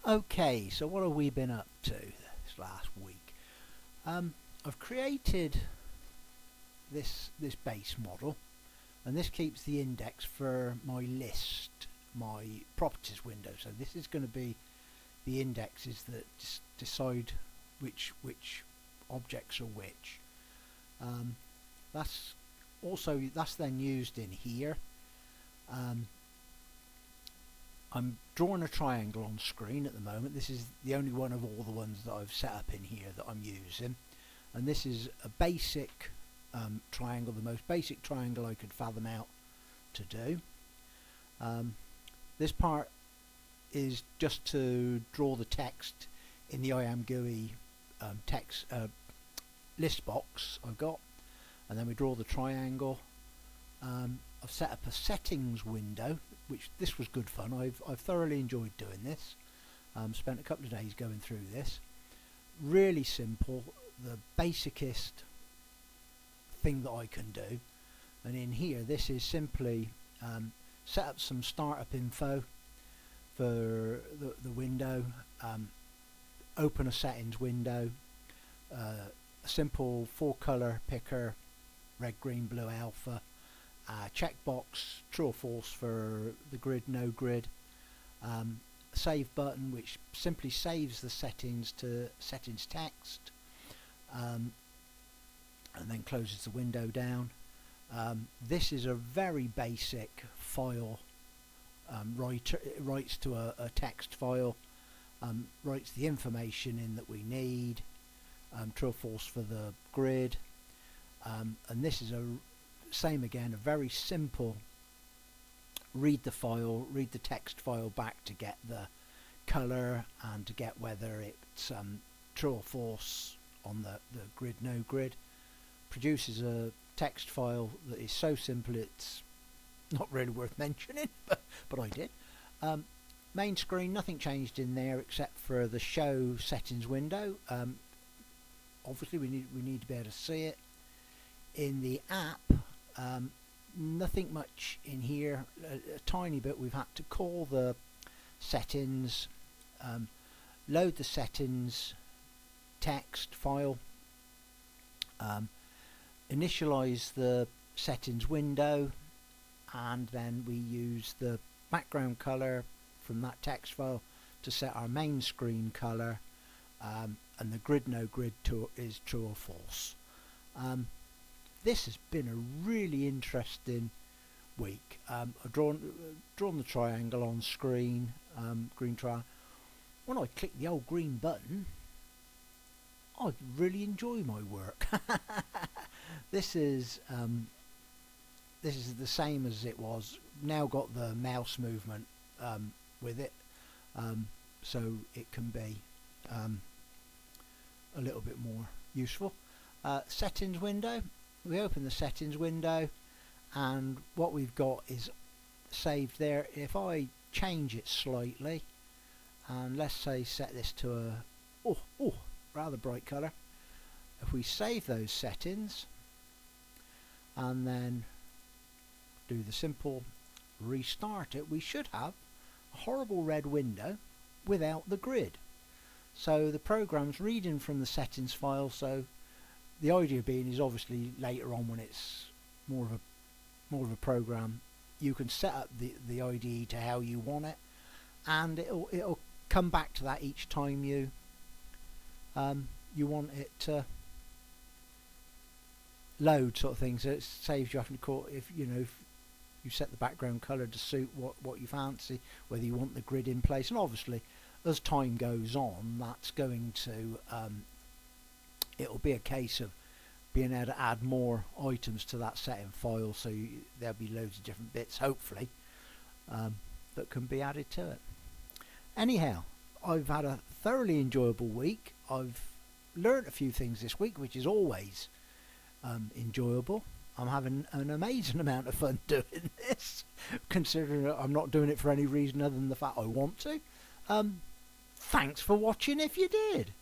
Okay, so what have we been up to this last week? I've created this base model, and this keeps the index for my list, my properties window. So this is going to be the indexes that decide which objects are which. That's then used in here. I'm drawing a triangle on screen at the moment. This is the only one of all the ones that I've set up in here that I'm using, and this is a basic triangle, the most basic triangle I could fathom out to do. This part is just to draw the text in the IamGUI text list box I've got, and then we draw the triangle. I've set up a settings window, which this was good fun. I've thoroughly enjoyed doing this. Spent a couple of days going through this. Really simple, the basicest thing that I can do. And in here, this is simply set up some startup info for the window, open a settings window, a simple 4-color picker, red, green, blue, alpha, checkbox, true or false for the grid, no grid, save button which simply saves the settings to settings text, and then closes the window down. This is a very basic file. It writes to a text file, writes the information in that we need, true or false for the grid, and this is same again, a very simple read the text file back to get the color and to get whether it's true or false on the grid, no grid. Produces a text file that is so simple it's not really worth mentioning, but I did. Main screen, nothing changed in there except for the show settings window. Obviously we need to be able to see it. In the app, nothing much in here. A tiny bit. We've had to call the settings, load the settings text file, initialize the settings window, and then we use the background color from that text file to set our main screen color, and the grid, no grid is true or false. This has been a really interesting week. I've drawn the triangle on screen, green triangle. When I click the old green button, I really enjoy my work. This is the same as it was. Now got the mouse movement with it, so it can be a little bit more useful. Settings window. We open the settings window, and what we've got is saved there. If I change it slightly, and let's say set this to a rather bright color, if we save those settings and then do the simple restart it, we should have a horrible red window without the grid. So the program's reading from the settings file. So the idea being is obviously later on when it's more of a program, you can set up the IDE to how you want it, and it'll come back to that each time you want it to load, sort of thing. So it saves you having to call if you set the background color to suit what you fancy, whether you want the grid in place. And obviously as time goes on, that's going to it'll be a case of being able to add more items to that setting file, so there'll be loads of different bits, hopefully, that can be added to it. Anyhow, I've had a thoroughly enjoyable week. I've learnt a few things this week, which is always enjoyable. I'm having an amazing amount of fun doing this, considering I'm not doing it for any reason other than the fact I want to. Thanks for watching if you did.